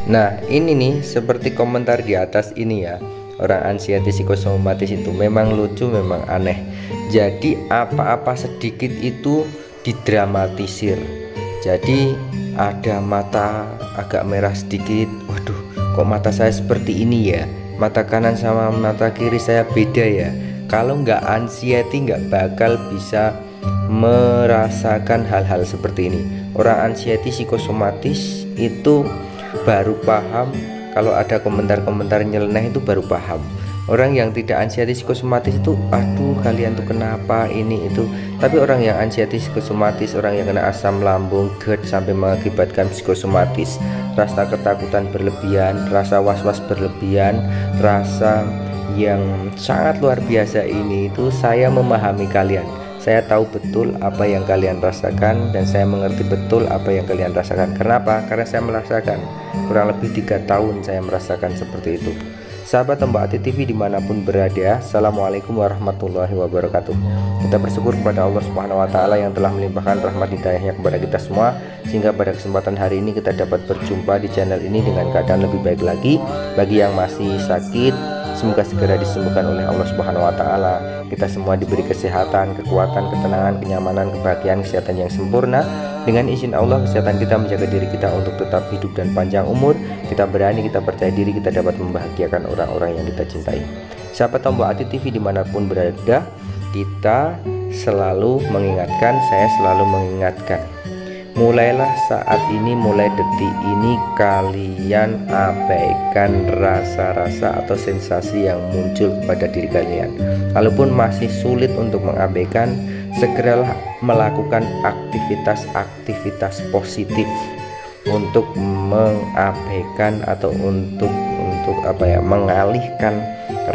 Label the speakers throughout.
Speaker 1: Nah, ini nih seperti komentar di atas ini ya. Orang anxiety psikosomatis itu memang lucu, memang aneh. Jadi apa-apa sedikit itu didramatisir. Jadi ada mata agak merah sedikit, waduh kok mata saya seperti ini ya, mata kanan sama mata kiri saya beda ya. Kalau nggak anxiety nggak bakal bisa merasakan hal-hal seperti ini. Orang anxiety psikosomatis itu baru paham kalau ada komentar-komentar nyeleneh, itu baru paham. Orang yang tidak anxiety psikosomatis itu aduh kalian tuh kenapa ini itu. Tapi orang yang anxiety psikosomatis, orang yang kena asam lambung, GERD sampai mengakibatkan psikosomatis, rasa ketakutan berlebihan, rasa was-was berlebihan, rasa yang sangat luar biasa ini, itu saya memahami kalian. Saya tahu betul apa yang kalian rasakan dan saya mengerti betul apa yang kalian rasakan. Kenapa? Karena saya merasakan kurang lebih 3 tahun saya merasakan seperti itu. Sahabat Tombak Hati TV dimanapun berada, Assalamualaikum warahmatullahi wabarakatuh. Kita bersyukur kepada Allah Subhanahu wa Ta'ala yang telah melimpahkan rahmat hidayahnya kepada kita semua, sehingga pada kesempatan hari ini kita dapat berjumpa di channel ini dengan keadaan lebih baik lagi. Bagi yang masih sakit, semoga segera disembuhkan oleh Allah Subhanahu wa Ta'ala. Kita semua diberi kesehatan, kekuatan, ketenangan, kenyamanan, kebahagiaan, kesehatan yang sempurna. Dengan izin Allah, kesehatan kita menjaga diri kita untuk tetap hidup dan panjang umur. Kita berani, kita percaya diri, kita dapat membahagiakan orang-orang yang kita cintai. Sahabat Tombak Hati TV dimanapun berada, kita selalu mengingatkan, saya selalu mengingatkan, mulailah saat ini, mulai detik ini kalian abaikan rasa-rasa atau sensasi yang muncul pada diri kalian. Kalaupun masih sulit untuk mengabaikan, segeralah melakukan aktivitas-aktivitas positif untuk mengabaikan atau untuk mengalihkan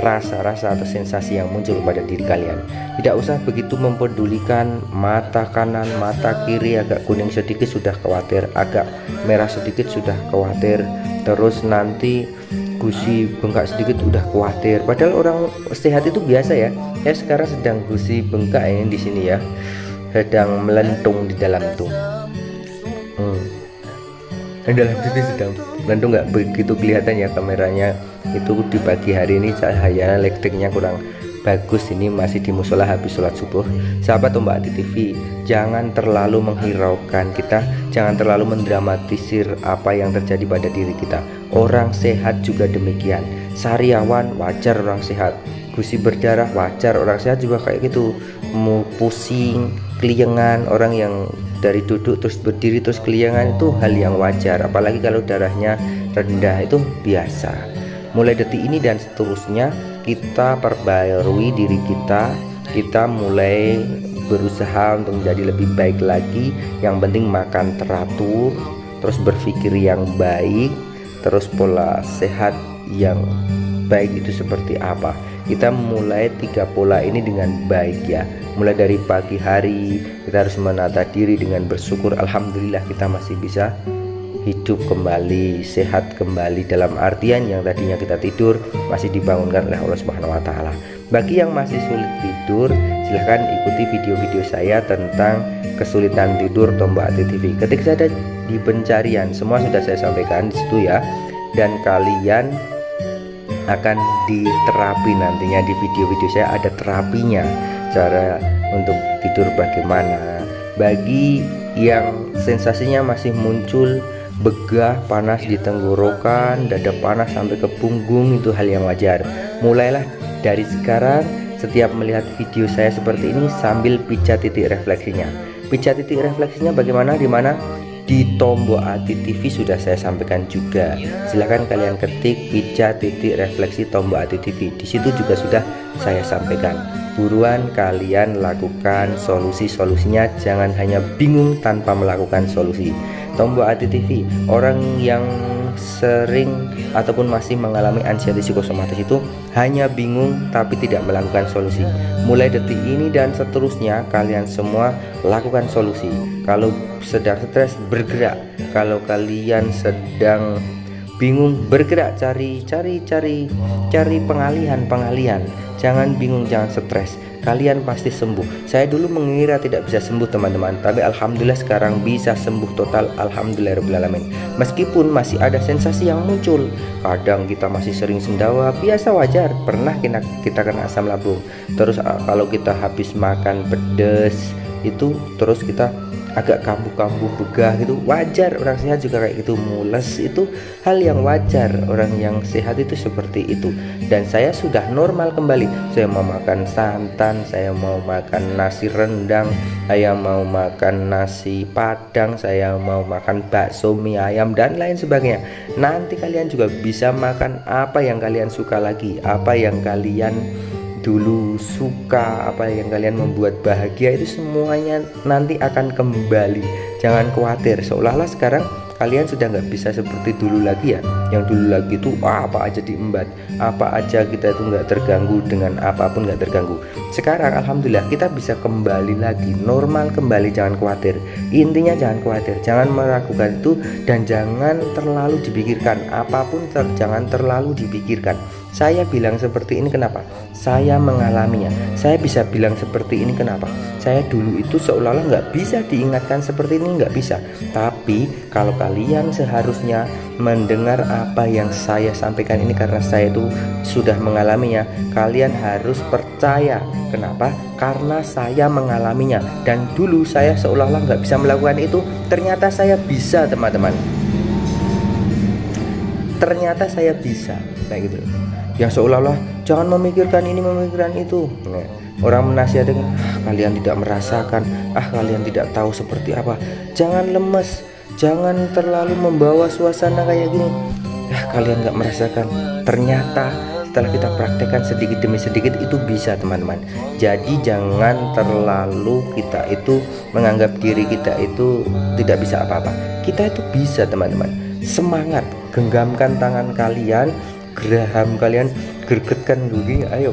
Speaker 1: rasa-rasa atau sensasi yang muncul pada diri kalian. Tidak usah begitu mempedulikan mata kanan, mata kiri agak kuning sedikit sudah khawatir, agak merah sedikit sudah khawatir, terus nanti gusi bengkak sedikit udah khawatir. Padahal orang sehat itu biasa ya. Ya sekarang sedang gusi bengkak ini di sini ya, sedang melentung di dalam tuh. Di dalam sini sedang melentung, nggak begitu kelihatan ya kameranya. Itu di pagi hari ini cahaya elektriknya kurang bagus, ini masih di musola habis sholat subuh. Sahabat Tombak Hati TV, jangan terlalu menghiraukan, kita jangan terlalu mendramatisir apa yang terjadi pada diri kita. Orang sehat juga demikian. Sariawan wajar orang sehat, gusi berdarah wajar orang sehat juga kayak gitu. Mau pusing, keliengan, orang yang dari duduk terus berdiri terus keliengan itu hal yang wajar. Apalagi kalau darahnya rendah, itu biasa. Mulai detik ini dan seterusnya kita perbarui diri kita, kita mulai berusaha untuk menjadi lebih baik lagi. Yang penting makan teratur, terus berpikir yang baik, terus pola sehat yang baik itu seperti apa. Kita mulai 3 pola ini dengan baik ya. Mulai dari pagi hari kita harus menata diri dengan bersyukur, alhamdulillah kita masih bisa hidup kembali, sehat kembali, dalam artian yang tadinya kita tidur masih dibangunkan oleh Allah Subhanahu wa Ta'ala. Bagi yang masih sulit tidur, silahkan ikuti video-video saya tentang kesulitan tidur Tombak Hati TV. Ketik saja di pencarian, semua sudah saya sampaikan di situ ya, dan kalian akan diterapi nantinya. Di video-video saya ada terapinya, cara untuk tidur bagaimana. Bagi yang sensasinya masih muncul begah, panas di tenggorokan, dada panas sampai ke punggung, itu hal yang wajar. Mulailah dari sekarang, setiap melihat video saya seperti ini sambil pijat titik refleksinya. Pijat titik refleksinya bagaimana, di mana? Di Tombak Hati TV sudah saya sampaikan juga. Silahkan kalian ketik pijat titik refleksi Tombak Hati TV. Di situ juga sudah saya sampaikan. Buruan kalian lakukan solusi-solusinya, jangan hanya bingung tanpa melakukan solusi. Tombak Hati TV, orang yang sering ataupun masih mengalami anxiety psikosomatis itu hanya bingung tapi tidak melakukan solusi. Mulai detik ini dan seterusnya kalian semua lakukan solusi. Kalau sedang stres, bergerak. Kalau kalian sedang bingung, bergerak, cari pengalihan. Jangan bingung, jangan stres. kalian pasti sembuh. Saya dulu mengira tidak bisa sembuh teman-teman, tapi alhamdulillah sekarang bisa sembuh total, alhamdulillahirobbilalamin. Meskipun masih ada sensasi yang muncul, kadang kita masih sering sendawa, biasa, wajar. Pernah kita kena asam lambung, terus kalau kita habis makan pedas itu terus kita agak kambuh-kambuh, begah gitu, wajar. Orang sehat juga kayak gitu, mules, itu hal yang wajar. Orang yang sehat itu seperti itu. Dan saya sudah normal kembali. Saya mau makan santan, saya mau makan nasi rendang, saya mau makan nasi padang, saya mau makan bakso, mie ayam, dan lain sebagainya. Nanti kalian juga bisa makan apa yang kalian suka lagi, apa yang kalian dulu suka, apa yang kalian membuat bahagia, itu semuanya nanti akan kembali. Jangan khawatir, seolah-olah sekarang kalian sudah nggak bisa seperti dulu lagi ya. Yang dulu lagi itu apa aja diembat, apa aja kita itu nggak terganggu, dengan apapun nggak terganggu. Sekarang alhamdulillah kita bisa kembali lagi normal kembali. Jangan khawatir, intinya jangan khawatir, jangan meragukan itu, dan jangan terlalu dipikirkan apapun, jangan terlalu dipikirkan. Saya bilang seperti ini kenapa? Saya mengalaminya. Saya bisa bilang seperti ini kenapa? Saya dulu itu seolah-olah nggak bisa diingatkan seperti ini, nggak bisa. Tapi kalau kalian seharusnya mendengar apa yang saya sampaikan ini, karena saya itu sudah mengalaminya, kalian harus percaya. Kenapa? Karena saya mengalaminya. Dan dulu saya seolah-olah nggak bisa melakukan itu, ternyata saya bisa teman-teman. Ternyata saya bisa, kayak gitu. Yang seolah-olah jangan memikirkan ini, memikirkan itu. Nah, orang menasihatkan, kalian tidak merasakan, kalian tidak tahu seperti apa. Jangan lemes, jangan terlalu membawa suasana kayak gini. Kalian nggak merasakan. Ternyata setelah kita praktekkan sedikit demi sedikit itu bisa teman-teman. Jadi jangan terlalu kita itu menganggap diri kita itu tidak bisa apa-apa. Kita itu bisa teman-teman. Semangat, genggamkan tangan kalian, geraham kalian, gregetkan dulu, ayo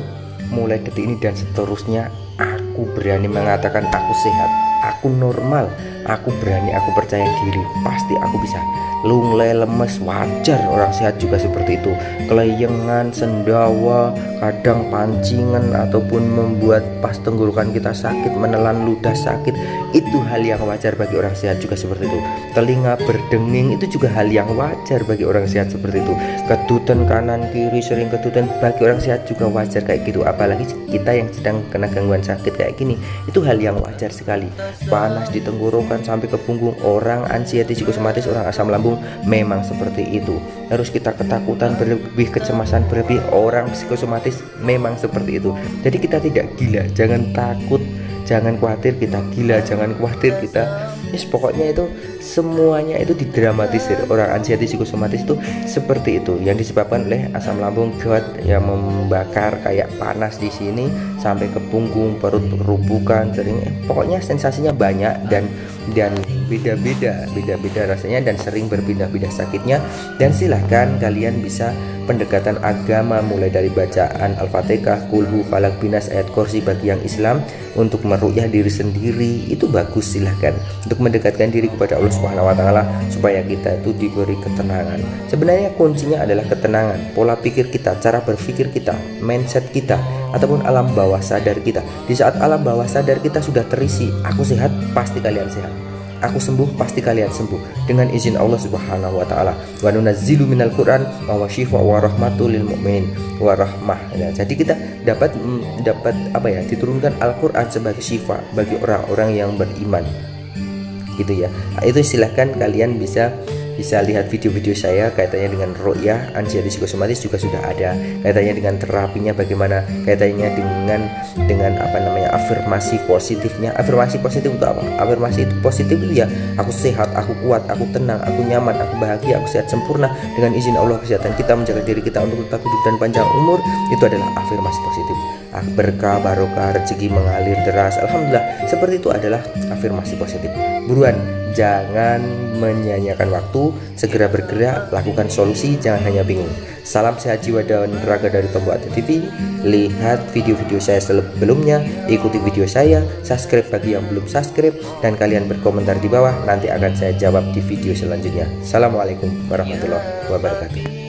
Speaker 1: mulai detik ini dan seterusnya aku berani mengatakan aku sehat, aku normal, aku berani, aku percaya diri, pasti aku bisa. Lunglai, lemes, wajar, orang sehat juga seperti itu. Kelayangan, sendawa, kadang pancingan, ataupun membuat pas tenggorokan kita sakit, menelan ludah sakit, itu hal yang wajar bagi orang sehat juga seperti itu. Telinga berdenging itu juga hal yang wajar bagi orang sehat seperti itu. Kedutan kanan kiri, sering kedutan, bagi orang sehat juga wajar kayak gitu. Apalagi kita yang sedang kena gangguan sakit kayak gini, itu hal yang wajar sekali. Panas di tenggorokan sampai ke punggung, orang anxiety psikosomatis, orang asam lambung, memang seperti itu. Terus kita ketakutan berlebih, kecemasan berlebih, orang psikosomatis memang seperti itu. Jadi kita tidak gila, jangan takut, jangan khawatir kita gila, jangan khawatir kita pokoknya itu semuanya itu didramatisir. Orang anxiety psikosomatis itu seperti itu, yang disebabkan oleh asam lambung gawat yang membakar, kayak panas di sini sampai ke punggung, perut kerubukan, sering pokoknya sensasinya banyak dan beda-beda rasanya dan sering berpindah-pindah sakitnya. Dan silahkan kalian bisa pendekatan agama mulai dari bacaan Al-Fatihah, Kulhu, Falak, Binas, ayat kursi bagi yang Islam, untuk meruqyah diri sendiri itu bagus. Silahkan untuk mendekatkan diri kepada Allah Subhanahu wa Ta'ala supaya kita itu diberi ketenangan. Sebenarnya kuncinya adalah ketenangan, pola pikir kita, cara berpikir kita, mindset kita, ataupun alam bawah sadar kita. Di saat alam bawah sadar kita sudah terisi, aku sehat, pasti kalian sehat. Aku sembuh, pasti kalian sembuh dengan izin Allah Subhanahu wa Ta'ala. Wa nunazzilu minal Qur'an ma huwa shifaa wa rahmatul lil mu'minin wa rahmah. Ya, jadi kita dapat apa ya? Diturunkan Al-Qur'an sebagai syifa bagi orang-orang yang beriman. Gitu ya. Nah, itu silahkan kalian bisa lihat video-video saya kaitannya dengan ruqyah anxiety psikosomatis juga sudah ada, kaitannya dengan terapinya bagaimana, kaitannya dengan apa namanya afirmasi positifnya. Afirmasi positif untuk apa? Afirmasi positif itu ya aku sehat, aku kuat, aku tenang, aku nyaman, aku bahagia, aku sehat sempurna dengan izin Allah. Kesehatan kita, menjaga diri kita untuk tetap hidup dan panjang umur, itu adalah afirmasi positif. Berkah, barokah, rezeki mengalir deras, alhamdulillah, seperti itu adalah afirmasi positif. Buruan, jangan menyia-nyiakan waktu, segera bergerak, lakukan solusi, jangan hanya bingung. Salam sehat jiwa dan raga dari Tombo Ati TV. Lihat video-video saya sebelumnya, ikuti video saya, subscribe bagi yang belum subscribe, dan kalian berkomentar di bawah, nanti akan saya jawab di video selanjutnya. Assalamualaikum warahmatullahi wabarakatuh.